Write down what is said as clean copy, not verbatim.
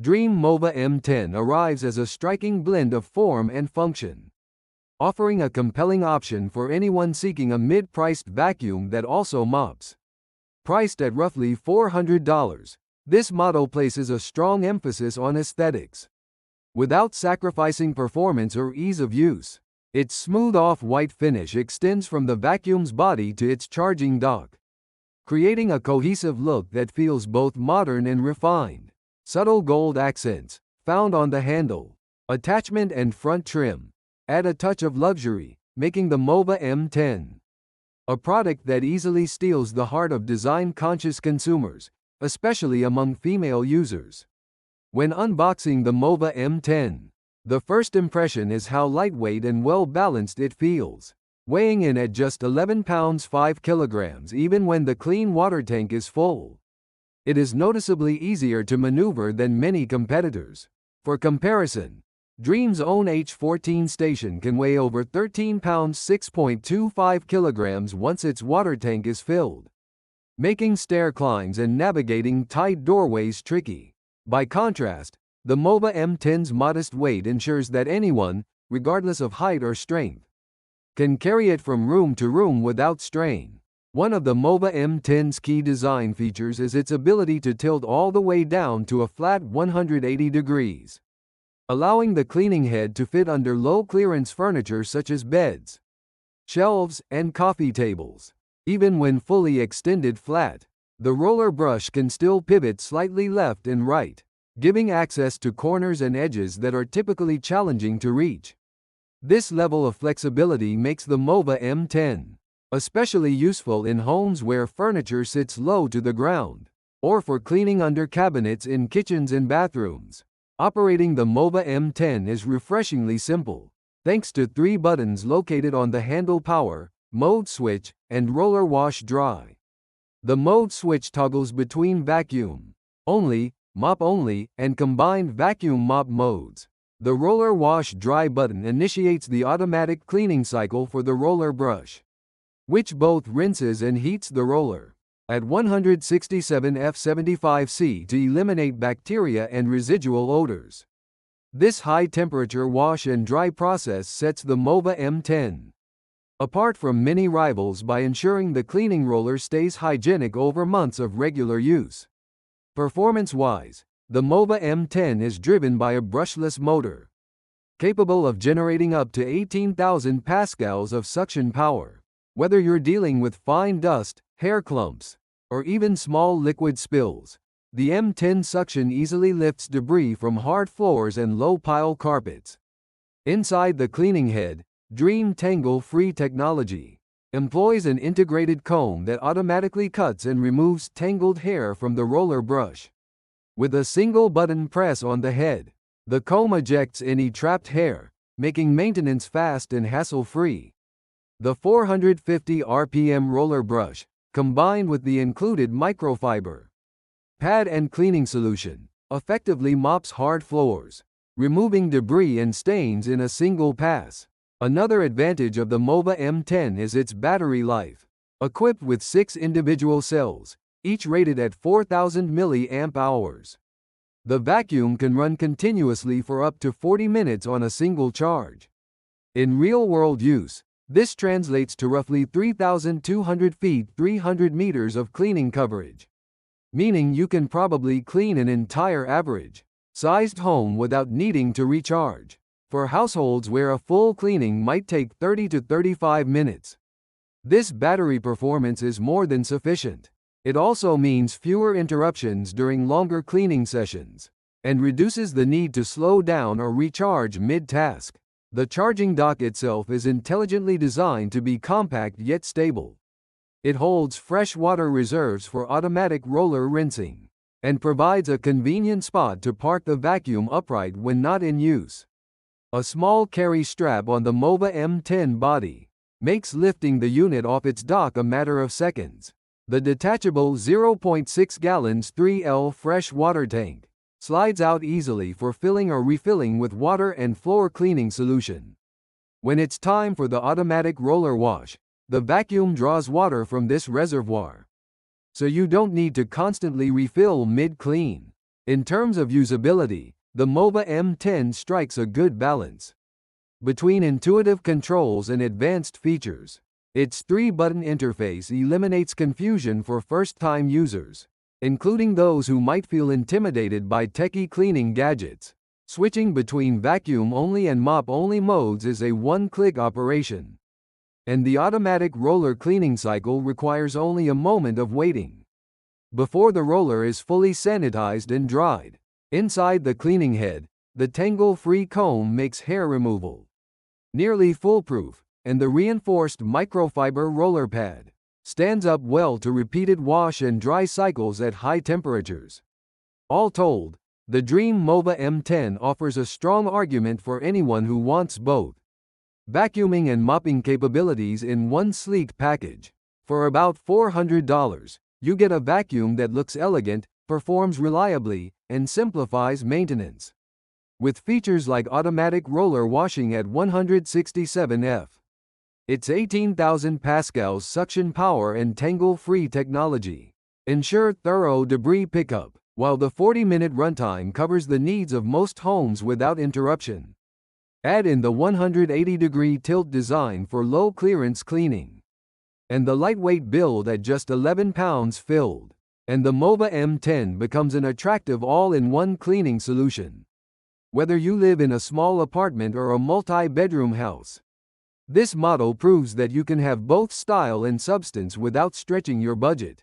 Dreame MOVA M10 arrives as a striking blend of form and function, offering a compelling option for anyone seeking a mid-priced vacuum that also mops. Priced at roughly $400, this model places a strong emphasis on aesthetics, without sacrificing performance or ease of use. Its smooth off-white finish extends from the vacuum's body to its charging dock, creating a cohesive look that feels both modern and refined. Subtle gold accents, found on the handle, attachment and front trim, add a touch of luxury, making the MOVA M10 a product that easily steals the heart of design-conscious consumers, especially among female users. When unboxing the MOVA M10, the first impression is how lightweight and well-balanced it feels, weighing in at just 11 pounds 5 kilograms even when the clean water tank is full. It is noticeably easier to maneuver than many competitors. For comparison, Dreame's own H14 station can weigh over 13 pounds 6.25 kilograms once its water tank is filled, making stair climbs and navigating tight doorways tricky. By contrast, the MOVA M10's modest weight ensures that anyone, regardless of height or strength, can carry it from room to room without strain. One of the MOVA M10's key design features is its ability to tilt all the way down to a flat 180 degrees, allowing the cleaning head to fit under low-clearance furniture such as beds, shelves, and coffee tables. Even when fully extended flat, the roller brush can still pivot slightly left and right, giving access to corners and edges that are typically challenging to reach. This level of flexibility makes the MOVA M10 especially useful in homes where furniture sits low to the ground, or for cleaning under cabinets in kitchens and bathrooms. Operating the MOVA M10 is refreshingly simple, thanks to 3 buttons located on the handle: power, mode switch, and roller wash dry. The mode switch toggles between vacuum only, mop only, and combined vacuum mop modes. The roller wash dry button initiates the automatic cleaning cycle for the roller brush, which both rinses and heats the roller at 167 F75C to eliminate bacteria and residual odors. This high-temperature wash and dry process sets the MOVA M10 apart from many rivals by ensuring the cleaning roller stays hygienic over months of regular use. Performance-wise, the MOVA M10 is driven by a brushless motor, capable of generating up to 18,000 pascals of suction power. Whether you're dealing with fine dust, hair clumps, or even small liquid spills, the M10 suction easily lifts debris from hard floors and low-pile carpets. Inside the cleaning head, Dreame Tangle-Free technology employs an integrated comb that automatically cuts and removes tangled hair from the roller brush. With a single button press on the head, the comb ejects any trapped hair, making maintenance fast and hassle-free. The 450 RPM roller brush, combined with the included microfiber pad and cleaning solution, effectively mops hard floors, removing debris and stains in a single pass. Another advantage of the MOVA M10 is its battery life. Equipped with 6 individual cells, each rated at 4,000 mAh, the vacuum can run continuously for up to 40 minutes on a single charge. In real-world use, this translates to roughly 3,200 feet 300 meters of cleaning coverage, meaning you can probably clean an entire average-sized home without needing to recharge. For households where a full cleaning might take 30 to 35 minutes, this battery performance is more than sufficient. It also means fewer interruptions during longer cleaning sessions, and reduces the need to slow down or recharge mid-task. The charging dock itself is intelligently designed to be compact yet stable. It holds fresh water reserves for automatic roller rinsing, and provides a convenient spot to park the vacuum upright when not in use. A small carry strap on the MOVA M10 body makes lifting the unit off its dock a matter of seconds. The detachable 0.6 gallons 3L fresh water tank slides out easily for filling or refilling with water and floor cleaning solution. When it's time for the automatic roller wash, the vacuum draws water from this reservoir, so you don't need to constantly refill mid-clean. In terms of usability, the MOVA M10 strikes a good balance between intuitive controls and advanced features. Its 3-button interface eliminates confusion for first-time users, including those who might feel intimidated by techie cleaning gadgets. Switching between vacuum-only and mop-only modes is a one-click operation, and the automatic roller cleaning cycle requires only a moment of waiting before the roller is fully sanitized and dried. Inside the cleaning head, the tangle-free comb makes hair removal nearly foolproof, and the reinforced microfiber roller pad stands up well to repeated wash and dry cycles at high temperatures. All told, the Dreame MOVA M10 offers a strong argument for anyone who wants both vacuuming and mopping capabilities in one sleek package. For about $400, you get a vacuum that looks elegant, performs reliably, and simplifies maintenance. With features like automatic roller washing at 167 F. Its 18,000 pascals suction power and tangle-free technology ensure thorough debris pickup, while the 40-minute runtime covers the needs of most homes without interruption. Add in the 180-degree tilt design for low-clearance cleaning, and the lightweight build at just 11 pounds filled, and the MOVA M10 becomes an attractive all-in-one cleaning solution. Whether you live in a small apartment or a multi-bedroom house, this model proves that you can have both style and substance without stretching your budget.